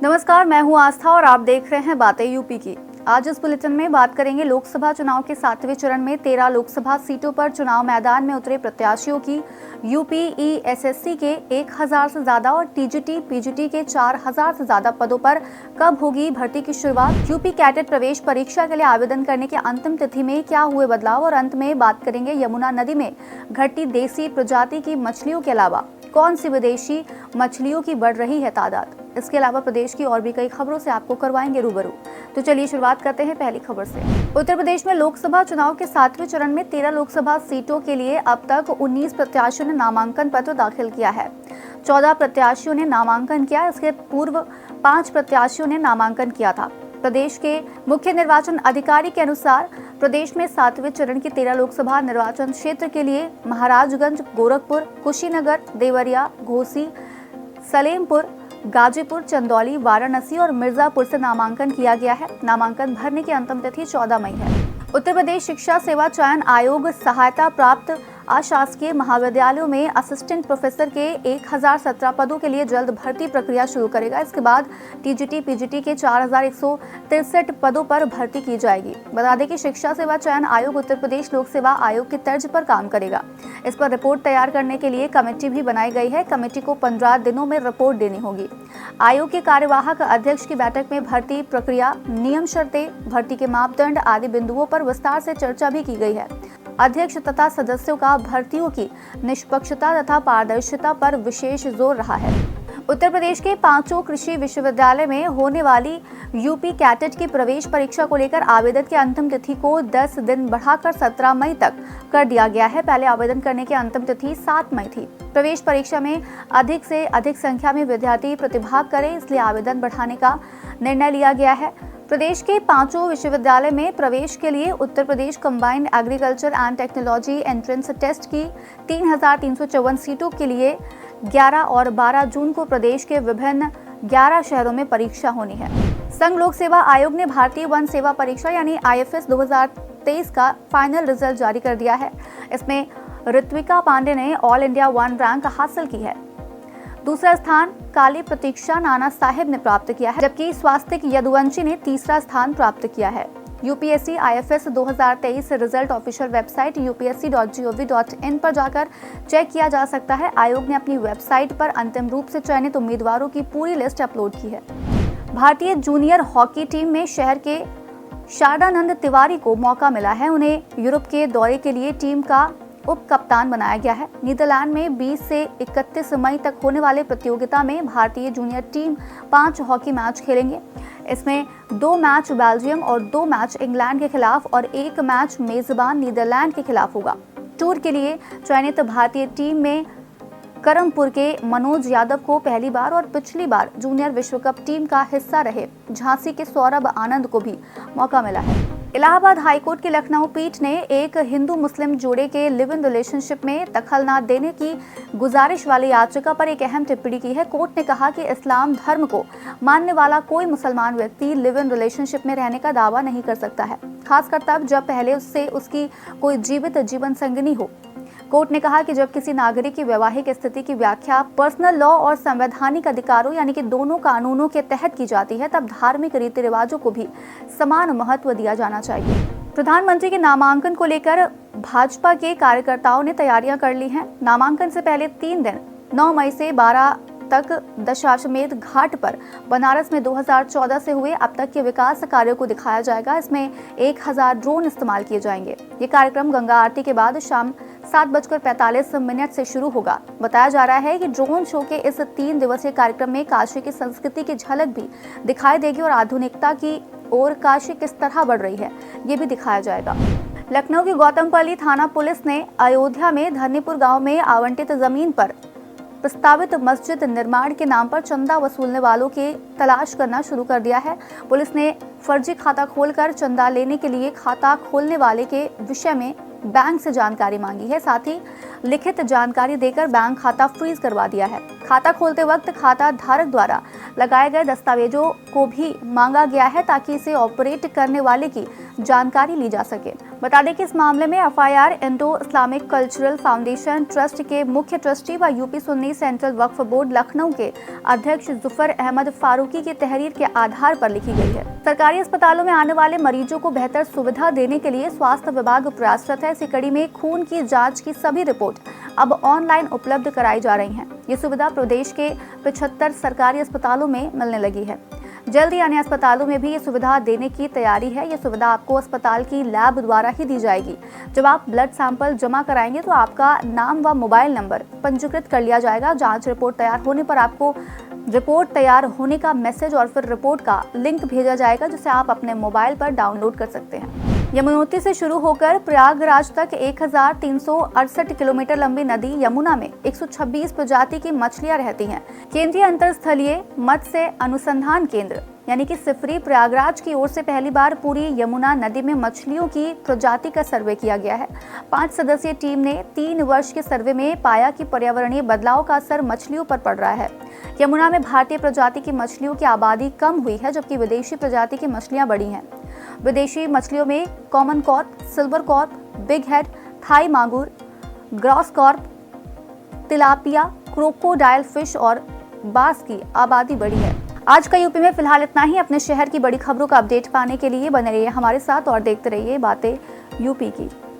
नमस्कार, मैं हूं आस्था और आप देख रहे हैं बातें यूपी की। आज इस बुलेटिन में बात करेंगे लोकसभा चुनाव के 7वें चरण में 13 लोकसभा सीटों पर चुनाव मैदान में उतरे प्रत्याशियों की। यूपी एसएससी के 1000 से ज्यादा और टीजीटी पीजीटी के 4000 से ज्यादा पदों पर कब होगी भर्ती की शुरुआत। यूपी कैडेट प्रवेश परीक्षा के लिए आवेदन करने की अंतिम तिथि में क्या हुए बदलाव और अंत में बात करेंगे यमुना नदी में घटती देसी प्रजाति की मछलियों के अलावा कौन सी विदेशी मछलियों की बढ़ रही है तादाद। इसके अलावा प्रदेश की और भी कई खबरों से आपको करवाएंगे रूबरू। तो चलिए शुरुआत करते हैं पहली खबर से। उत्तर प्रदेश में लोकसभा चुनाव के 7वें चरण में 13 लोकसभा सीटों के लिए अब तक 19 प्रत्याशियों ने नामांकन पत्र दाखिल किया है। 14 प्रत्याशियों ने नामांकन किया, इसके पूर्व 5 प्रत्याशियों ने नामांकन किया था। प्रदेश के मुख्य निर्वाचन अधिकारी के अनुसार प्रदेश में 7वें चरण की 13 लोकसभा निर्वाचन क्षेत्र के लिए महाराजगंज, गोरखपुर, कुशीनगर, देवरिया, घोसी, सलेमपुर, गाजीपुर, चंदौली, वाराणसी और मिर्जापुर से नामांकन किया गया है। नामांकन भरने की अंतिम तिथि 14 मई है। उत्तर प्रदेश शिक्षा सेवा चयन आयोग सहायता प्राप्त अशासकीय महाविद्यालयों में असिस्टेंट प्रोफेसर के 1017 पदों के लिए जल्द भर्ती प्रक्रिया शुरू करेगा। इसके बाद टीजीटी पीजीटी के 4163 पदों पर भर्ती की जाएगी। बता दें कि शिक्षा सेवा चयन आयोग उत्तर प्रदेश लोक सेवा आयोग की तर्ज पर काम करेगा। इस पर रिपोर्ट तैयार करने के लिए कमेटी भी बनाई गई है। कमेटी को 15 दिनों में रिपोर्ट देनी होगी। आयोग के कार्यवाहक अध्यक्ष की बैठक में भर्ती प्रक्रिया, नियम शर्तें, भर्ती के मापदंड आदि बिंदुओं पर विस्तार से चर्चा भी की गई है। अध्यक्ष तथा सदस्यों का भर्तियों की निष्पक्षता तथा पारदर्शिता पर विशेष जोर रहा है। उत्तर प्रदेश के 5 कृषि विश्वविद्यालय में होने वाली यूपी कैडेट की प्रवेश परीक्षा को लेकर आवेदन की अंतिम तिथि को 10 दिन बढ़ाकर 17 मई तक कर दिया गया है। पहले आवेदन करने की अंतिम तिथि 7 मई थी। प्रवेश परीक्षा में अधिक से अधिक संख्या में विद्यार्थी प्रतिभाग करें, इसलिए आवेदन बढ़ाने का निर्णय लिया गया है। प्रदेश के 5 विश्वविद्यालय में प्रवेश के लिए Uttar Pradesh combined agriculture and technology entrance test की 3354 सीटों के लिए 11 और 12 जून को प्रदेश के विभिन्न 11 शहरों में परीक्षा होनी है। संघ लोक सेवा आयोग ने भारतीय वन सेवा परीक्षा यानी IFS 2023 का फाइनल रिजल्ट जारी कर दिया है। इसमें ऋत्विका पांडे ने ऑल इंडिया 1 रैंक हासिल की है। दूसरा स्थान काली प्रतीक्षा नाना साहेब ने प्राप्त किया है, जबकि स्वास्तिक यदुवंशी ने तीसरा स्थान प्राप्त किया है। UPSC IFS 2023 result official website upsc.gov.in पर जाकर चेक किया जा सकता है। आयोग ने अपनी वेबसाइट पर अंतिम रूप से चयनित उम्मीदवारों की पूरी लिस्ट अपलोड की है। भारतीय जूनियर हॉकी टीम में शहर के शारदानंद तिवारी को मौका मिला है। उन्हें यूरोप के दौरे के लिए टीम का उप कप्तान बनाया गया है। नीदरलैंड में 20 से 31 मई तक होने वाले प्रतियोगिता में भारतीय जूनियर टीम 5 हॉकी मैच खेलेंगे। इसमें 2 मैच बेल्जियम और 2 मैच इंग्लैंड के खिलाफ और 1 मैच मेजबान नीदरलैंड के खिलाफ होगा। टूर के लिए चयनित भारतीय टीम में करमपुर के मनोज यादव को पहली बार और पिछली बार जूनियर विश्व कप टीम का हिस्सा रहे झांसी के सौरभ आनंद को भी मौका मिला है। इलाहाबाद हाईकोर्ट की लखनऊ पीठ ने एक हिंदू मुस्लिम जोड़े के लिव इन रिलेशनशिप में दखल न देने की गुजारिश वाली याचिका पर एक अहम टिप्पणी की है। कोर्ट ने कहा कि इस्लाम धर्म को मानने वाला कोई मुसलमान व्यक्ति लिव इन रिलेशनशिप में रहने का दावा नहीं कर सकता है, खासकर तब जब पहले उससे उसकी कोई जीवित जीवन संगिनी हो। कोर्ट ने कहा कि जब किसी नागरिक की वैवाहिक स्थिति की व्याख्या पर्सनल लॉ और संवैधानिक अधिकारों यानी कि दोनों कानूनों के तहत की जाती है, तब धार्मिक रीति रिवाजों को भी समान महत्व दिया जाना चाहिए। प्रधानमंत्री के नामांकन को लेकर भाजपा के कार्यकर्ताओं ने तैयारियां कर ली हैं। नामांकन से पहले 3 दिन 9 मई से 12 तक दशाश्वमेध घाट पर बनारस में 2014 से हुए अब तक के विकास कार्यों को दिखाया जाएगा। इसमें 1000 ड्रोन इस्तेमाल किए जाएंगे। ये कार्यक्रम गंगा आरती के बाद शाम 7:45 से शुरू होगा। बताया जा रहा है कि ड्रोन शो के इस 3 दिवसीय कार्यक्रम में काशी की संस्कृति की झलक भी दिखाई देगी और आधुनिकता की ओर काशी किस तरह बढ़ रही है ये भी दिखाया जाएगा। लखनऊ की गौतमपल्ली थाना पुलिस ने अयोध्या में धरनीपुर गांव में आवंटित जमीन पर प्रस्तावित मस्जिद निर्माण के नाम पर चंदा वसूलने वालों की तलाश करना शुरू कर दिया है। पुलिस ने फर्जी खाता खोलकर चंदा लेने के लिए खाता खोलने वाले के विषय में बैंक से जानकारी मांगी है। साथ ही लिखित जानकारी देकर बैंक खाता फ्रीज करवा दिया है। खाता खोलते वक्त खाता धारक द्वारा लगाए गए दस्तावेजों को भी मांगा गया है ताकि इसे ऑपरेट करने वाले की जानकारी ली जा सके। बता दें कि इस मामले में FIR Indo Islamic cultural foundation trust के मुख्य ट्रस्टी व यूपी सुन्नी सेंट्रल वक्फ बोर्ड लखनऊ के अध्यक्ष जुफर अहमद फारूकी की तहरीर के आधार पर लिखी गई है। सरकारी अस्पतालों में आने वाले मरीजों को बेहतर सुविधा देने के लिए स्वास्थ्य विभाग प्रयासरत है। इसी कड़ी में खून की जांच की सभी रिपोर्ट अब ऑनलाइन उपलब्ध कराई जा रही हैं। ये सुविधा प्रदेश के 75 सरकारी अस्पतालों में मिलने लगी है। जल्द ही अन्य अस्पतालों में भी ये सुविधा देने की तैयारी है। ये सुविधा आपको अस्पताल की लैब द्वारा ही दी जाएगी। जब आप ब्लड सैंपल जमा कराएंगे तो आपका नाम व मोबाइल नंबर पंजीकृत कर लिया जाएगा। जांच रिपोर्ट तैयार होने पर आपको रिपोर्ट तैयार होने का मैसेज और फिर रिपोर्ट का लिंक भेजा जाएगा, जिसे आप अपने मोबाइल पर डाउनलोड कर सकते हैं। यमुनोत्री से शुरू होकर प्रयागराज तक 1368 किलोमीटर लंबी नदी यमुना में 126 प्रजाति की मछलियां रहती हैं। केंद्रीय अंतरस्थलीय मत्स्य अनुसंधान केंद्र यानी कि सिफरी प्रयागराज की ओर से पहली बार पूरी यमुना नदी में मछलियों की प्रजाति का सर्वे किया गया है। 5 सदस्यीय टीम ने 3 वर्ष के सर्वे में पाया कि पर्यावरणीय बदलाव का असर मछलियों पर पड़ रहा है। यमुना में भारतीय प्रजाति की मछलियों की आबादी कम हुई है, जबकि विदेशी प्रजाति की मछलियां बढ़ी हैं। विदेशी मछलियों में common carp, silver carp, big head, Thai मांगुर, grass carp, tilapia, crocodile fish और बास की आबादी बढ़ी है। आज का यूपी में फिलहाल इतना ही। अपने शहर की बड़ी खबरों का अपडेट पाने के लिए बने रहिए हमारे साथ और देखते रहिए बातें यूपी की।